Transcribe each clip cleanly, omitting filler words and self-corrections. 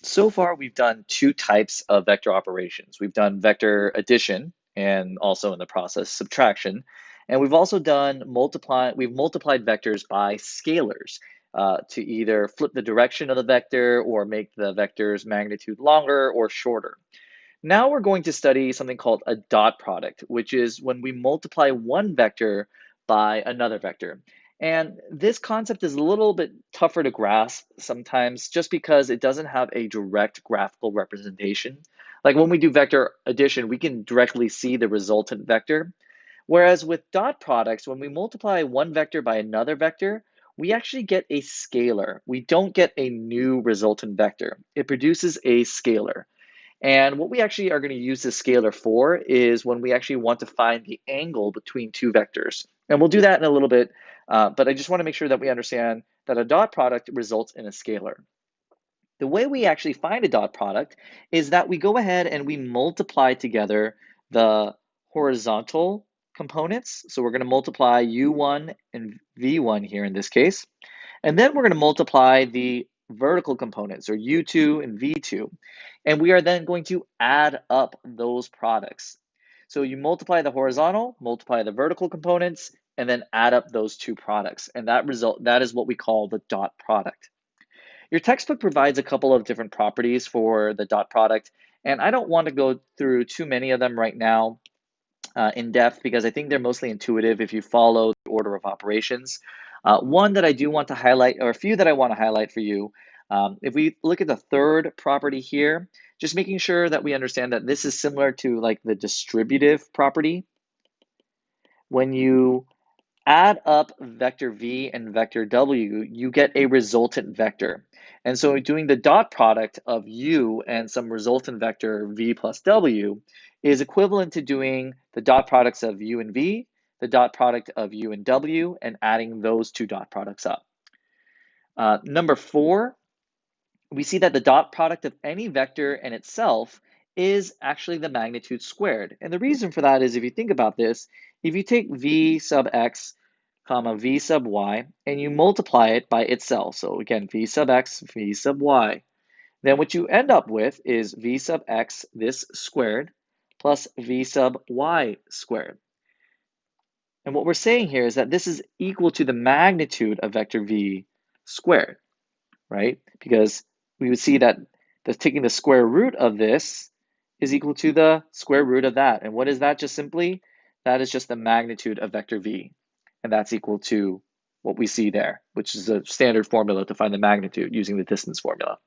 So far, we've done two types of vector operations. We've done vector addition and also in the process subtraction. And we've also done we've multiplied vectors by scalars to either flip the direction of the vector or make the vector's magnitude longer or shorter. Now we're going to study something called a dot product, which is when we multiply one vector by another vector. And this concept is a little bit tougher to grasp sometimes just because it doesn't have a direct graphical representation. Like when we do vector addition, we can directly see the resultant vector. Whereas with dot products, when we multiply one vector by another vector, we actually get a scalar. We don't get a new resultant vector. It produces a scalar. And what we actually are going to use this scalar for is when we actually want to find the angle between two vectors. And we'll do that in a little bit, but I just want to make sure that we understand that a dot product results in a scalar. The way we actually find a dot product is that we go ahead and we multiply together the horizontal components. So we're going to multiply u1 and v1 here in this case. And then we're going to multiply the vertical components, or u2 and v2. And we are then going to add up those products. So you multiply the horizontal, multiply the vertical components, and then add up those two products. And that is what we call the dot product. Your textbook provides a couple of different properties for the dot product, and I don't want to go through too many of them right now in depth because I think they're mostly intuitive if you follow the order of operations. One that I do want to highlight, or a few that I want to highlight for you, if we look at the third property here, just making sure that we understand that this is similar to like the distributive property. When you add up vector v and vector w, you get a resultant vector. And so doing the dot product of u and some resultant vector v plus w is equivalent to doing the dot products of u and v, the dot product of u and w, and adding those two dot products up. Number 4, we see that the dot product of any vector and itself is actually the magnitude squared. And the reason for that is if you think about this, if you take v sub x comma v sub y, and you multiply it by itself. So again, v sub x, v sub y. Then what you end up with is v sub x, this squared, plus v sub y squared. And what we're saying here is that this is equal to the magnitude of vector v squared, right? Because we would see that taking the square root of this is equal to the square root of that. And what is that just simply? That is just the magnitude of vector v. And that's equal to what we see there, which is a standard formula to find the magnitude using the distance formula.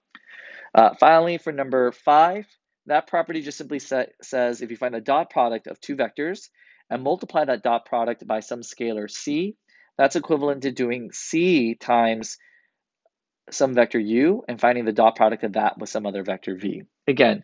Finally, for number 5, that property just simply says if you find the dot product of two vectors and multiply that dot product by some scalar c, that's equivalent to doing c times some vector u and finding the dot product of that with some other vector v. Again,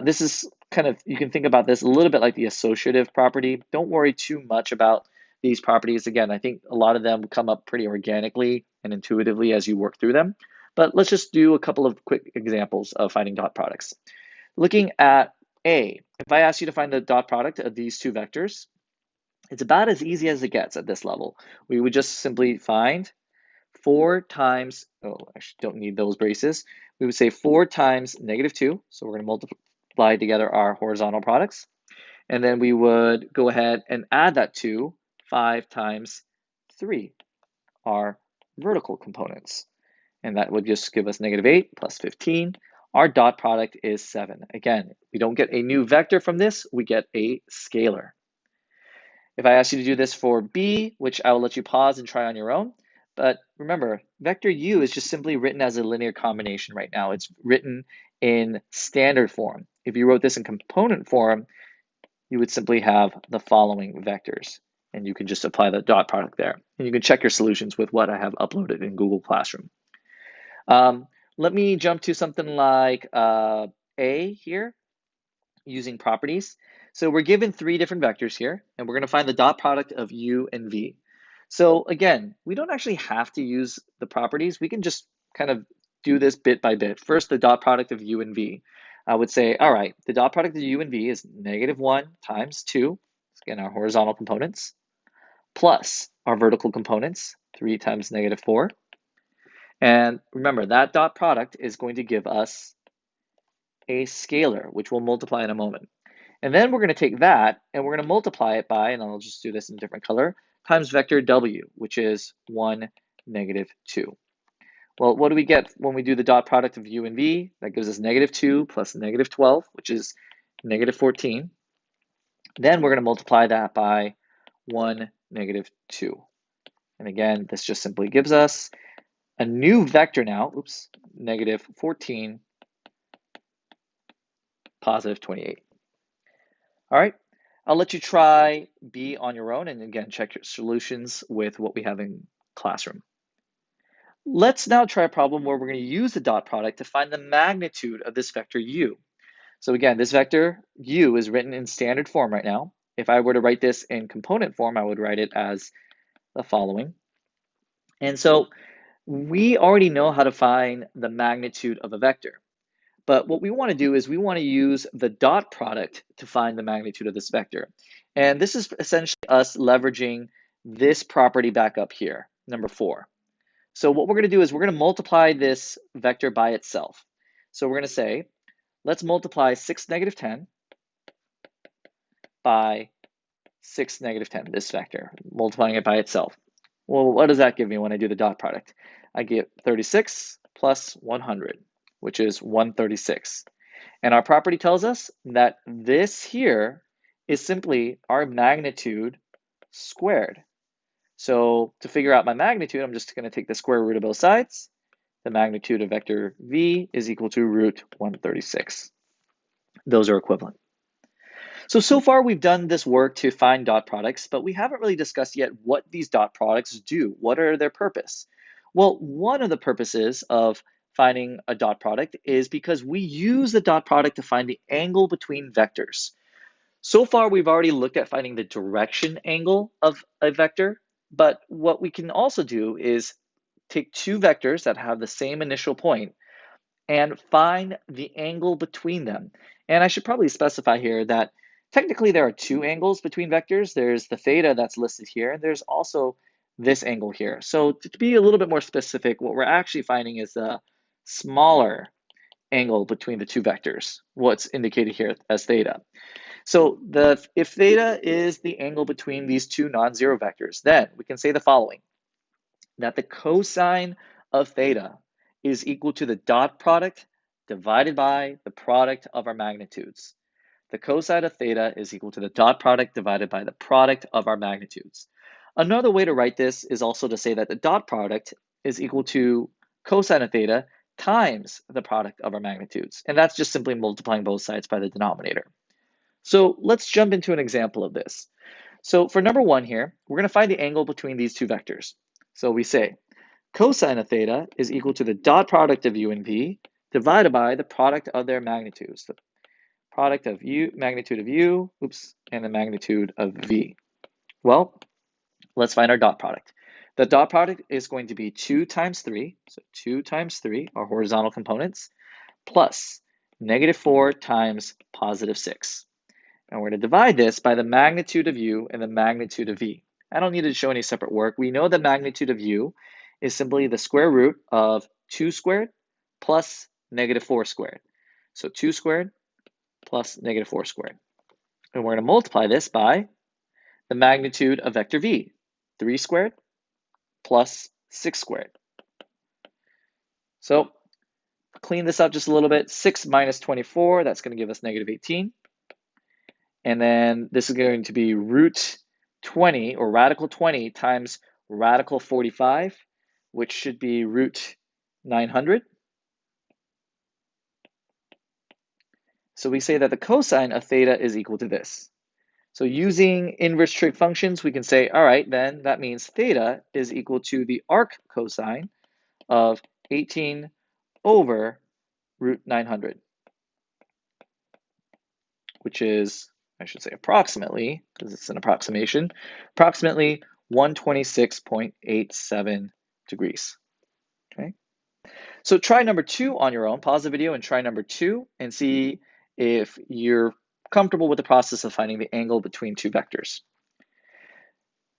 this is kind of, you can think about this a little bit like the associative property. Don't worry too much about these properties. Again, I think a lot of them come up pretty organically and intuitively as you work through them. But let's just do a couple of quick examples of finding dot products. Looking at A, if I ask you to find the dot product of these two vectors, it's about as easy as it gets at this level. We would just simply find 4 times, oh, I actually don't need those braces. We would say 4 times -2. So we're going to multiply together our horizontal products. And then we would go ahead and add that to 5 times 3, our vertical components. And that would just give us -8 plus 15. Our dot product is 7. Again, we don't get a new vector from this, we get a scalar. If I ask you to do this for B, which I will let you pause and try on your own, but remember, vector u is just simply written as a linear combination right now. It's written in standard form. If you wrote this in component form, you would simply have the following vectors. And you can just apply the dot product there. And you can check your solutions with what I have uploaded in Google Classroom. Let me jump to something like A here, using properties. So we're given 3 different vectors here, and we're going to find the dot product of u and v. So again, we don't actually have to use the properties. We can just kind of do this bit by bit. First, the dot product of u and v. I would say, all right, the dot product of u and v is -1 times 2, again, our horizontal components, plus our vertical components, 3 times -4. And remember, that dot product is going to give us a scalar, which we'll multiply in a moment. And then we're going to take that and we're going to multiply it by, and I'll just do this in a different color, times vector w, which is 1, -2. Well, what do we get when we do the dot product of u and v? That gives us -2 plus -12, which is -14. Then we're going to multiply that by 1, -2. And again, this just simply gives us a new vector now, oops, -14, +28. All right, I'll let you try B on your own, and again, check your solutions with what we have in classroom. Let's now try a problem where we're going to use the dot product to find the magnitude of this vector u. So again, this vector u is written in standard form right now. If I were to write this in component form, I would write it as the following. And so we already know how to find the magnitude of a vector. But what we want to do is we want to use the dot product to find the magnitude of this vector. And this is essentially us leveraging this property back up here, number 4. So what we're going to do is we're going to multiply this vector by itself. So we're going to say, let's multiply 6, -10 by 6, -10, this vector, multiplying it by itself. Well, what does that give me when I do the dot product? I get 36 plus 100, which is 136. And our property tells us that this here is simply our magnitude squared. So to figure out my magnitude, I'm just going to take the square root of both sides. The magnitude of vector v is equal to root 136. Those are equivalent. So far we've done this work to find dot products, but we haven't really discussed yet what these dot products do. What are their purpose? Well, one of the purposes of finding a dot product is because we use the dot product to find the angle between vectors. So far, we've already looked at finding the direction angle of a vector, but what we can also do is take two vectors that have the same initial point and find the angle between them. And I should probably specify here that technically there are two angles between vectors. There's the theta that's listed here, and there's also this angle here. So to be a little bit more specific, what we're actually finding is the smaller angle between the two vectors, what's indicated here as theta. So if theta is the angle between these two non-zero vectors, then we can say the following, that the cosine of theta is equal to the dot product divided by the product of our magnitudes. The cosine of theta is equal to the dot product divided by the product of our magnitudes. Another way to write this is also to say that the dot product is equal to cosine of theta times the product of our magnitudes. And that's just simply multiplying both sides by the denominator. So let's jump into an example of this. So for number 1 here, we're going to find the angle between these two vectors. So we say cosine of theta is equal to the dot product of u and v divided by the product of their magnitudes. The product of u, magnitude of u, and the magnitude of v. Well, let's find our dot product. The dot product is going to be 2 times 3, so 2 times 3 are horizontal components, plus -4 times +6. And we're going to divide this by the magnitude of u and the magnitude of v. I don't need to show any separate work. We know the magnitude of u is simply the square root of 2 squared plus -4 squared. So 2 squared plus -4 squared. And we're going to multiply this by the magnitude of vector v, 3 squared plus 6 squared. So clean this up just a little bit. 6 minus 24, that's going to give us -18. And then this is going to be root 20 or radical 20 times radical 45, which should be root 900. So we say that the cosine of theta is equal to this. So using inverse trig functions, we can say, all right, then that means theta is equal to the arc cosine of 18 over root 900, which is, I should say approximately, because it's an approximation, approximately 126.87 degrees. Okay. So try number 2 on your own. Pause the video and try number 2 and see if you're comfortable with the process of finding the angle between two vectors.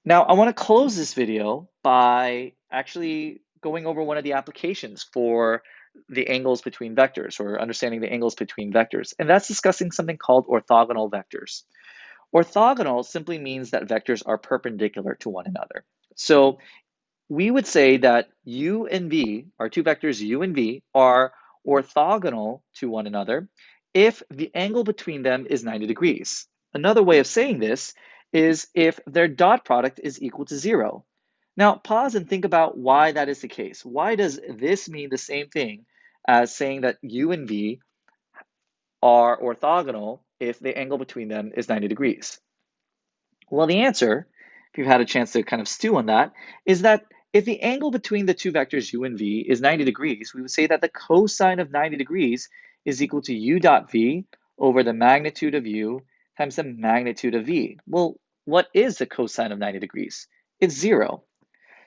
Now, I want to close this video by actually going over one of the applications for the angles between vectors, or understanding the angles between vectors. And that's discussing something called orthogonal vectors. Orthogonal simply means that vectors are perpendicular to one another. So we would say that u and v, our two vectors u and v, are orthogonal to one another if the angle between them is 90 degrees. Another way of saying this is if their dot product is equal to 0. Now, pause and think about why that is the case. Why does this mean the same thing as saying that u and v are orthogonal if the angle between them is 90 degrees? Well, the answer, if you've had a chance to kind of stew on that, is that if the angle between the two vectors u and v is 90 degrees, we would say that the cosine of 90 degrees is equal to u dot v over the magnitude of u times the magnitude of v. Well, what is the cosine of 90 degrees? It's 0.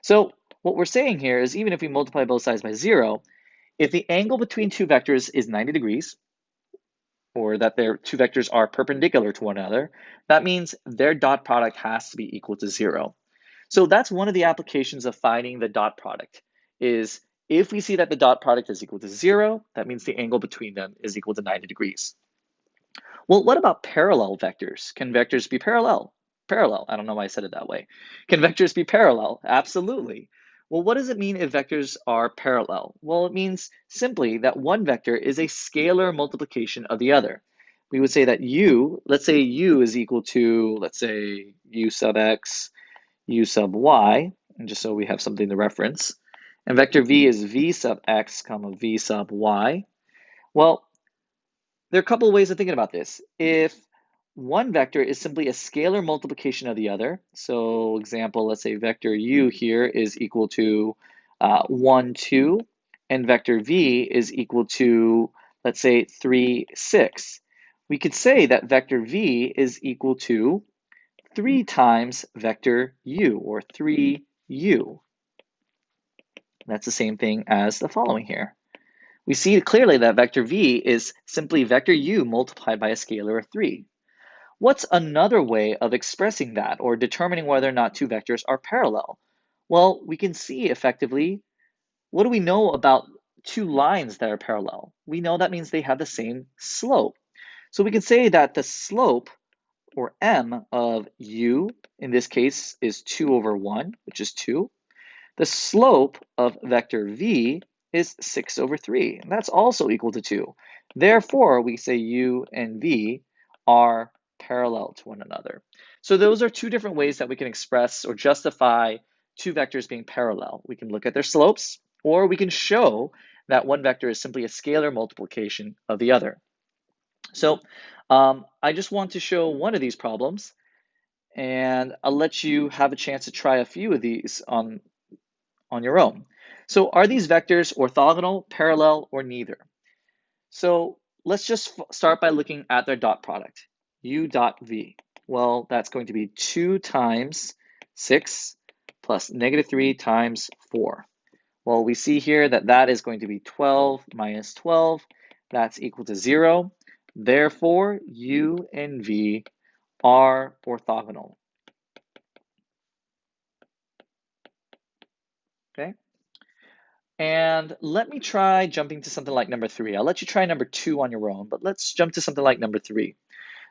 So what we're saying here is even if we multiply both sides by 0, if the angle between two vectors is 90 degrees, or that their two vectors are perpendicular to one another, that means their dot product has to be equal to 0. So that's one of the applications of finding the dot product, is if we see that the dot product is equal to 0, that means the angle between them is equal to 90 degrees. Well, what about parallel vectors? Can vectors be parallel? Parallel, I don't know why I said it that way. Can vectors be parallel? Absolutely. Well, what does it mean if vectors are parallel? Well, it means simply that one vector is a scalar multiplication of the other. We would say that u, let's say u is equal to, let's say u sub x, u sub y, and just so we have something to reference. And vector v is v sub x comma v sub y. Well, there are a couple of ways of thinking about this. If one vector is simply a scalar multiplication of the other, so example, let's say vector u here is equal to 1, 2, and vector v is equal to, let's say, 3, 6. We could say that vector v is equal to 3 times vector u, or 3u. That's the same thing as the following here. We see clearly that vector v is simply vector u multiplied by a scalar of 3. What's another way of expressing that, or determining whether or not two vectors are parallel? Well, we can see effectively, what do we know about two lines that are parallel? We know that means they have the same slope. So we can say that the slope, or m, of u, in this case, is 2 over 1, which is 2. The slope of vector v is 6 over 3, and that's also equal to 2. Therefore, we say u and v are parallel to one another. So those are two different ways that we can express or justify two vectors being parallel. We can look at their slopes, or we can show that one vector is simply a scalar multiplication of the other. So I just want to show one of these problems, and I'll let you have a chance to try a few of these on your own. So are these vectors orthogonal, parallel, or neither? So let's just start by looking at their dot product, u dot v. Well, that's going to be 2 times 6 plus negative 3 times 4. Well, we see here that that is going to be 12 minus 12. That's equal to 0. Therefore, u and v are orthogonal. Okay? And let me try jumping to something like number 3. I'll let you try number 2 on your own, but let's jump to something like number 3.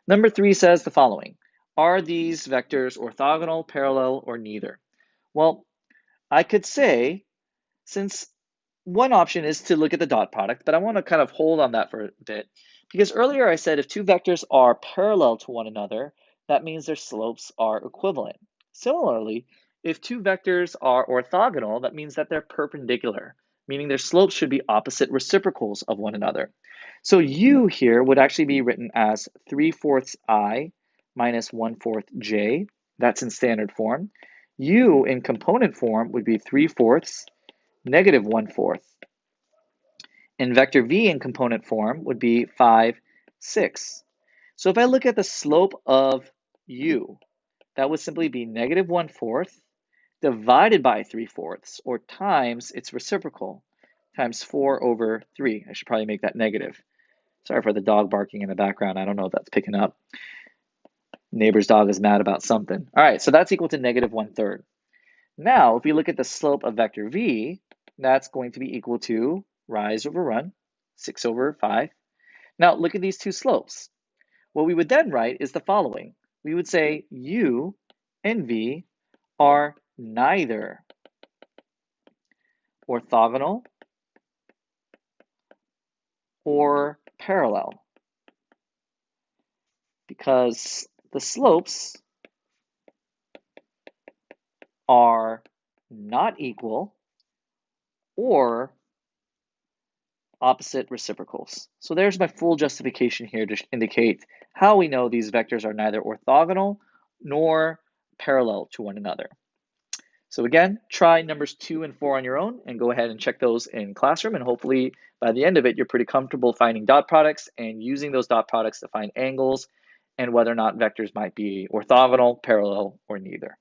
Number 3 says the following. Are these vectors orthogonal, parallel, or neither? Well, I could say, since one option is to look at the dot product, but I want to kind of hold on that for a bit, because earlier I said if two vectors are parallel to one another, that means their slopes are equivalent. Similarly, if two vectors are orthogonal, that means that they're perpendicular, meaning their slopes should be opposite reciprocals of one another. So u here would actually be written as 3/4 I minus 1/4 j. That's in standard form. U in component form would be 3/4 negative 1/4. And vector v in component form would be 5, 6. So if I look at the slope of u, that would simply be negative 1/4 divided by 3/4, or times its reciprocal, times 4 over 3. I should probably make that negative. Sorry for the dog barking in the background. I don't know if that's picking up. Neighbor's dog is mad about something. All right, so that's equal to negative 1/3. Now, if we look at the slope of vector v, that's going to be equal to rise over run, 6 over 5. Now look at these two slopes. What we would then write is the following. We would say U and V are neither orthogonal or parallel because the slopes are not equal or opposite reciprocals. So there's my full justification here to indicate how we know these vectors are neither orthogonal nor parallel to one another. So again, try numbers 2 and 4 on your own and go ahead and check those in Classroom, and hopefully by the end of it, you're pretty comfortable finding dot products and using those dot products to find angles and whether or not vectors might be orthogonal, parallel, or neither.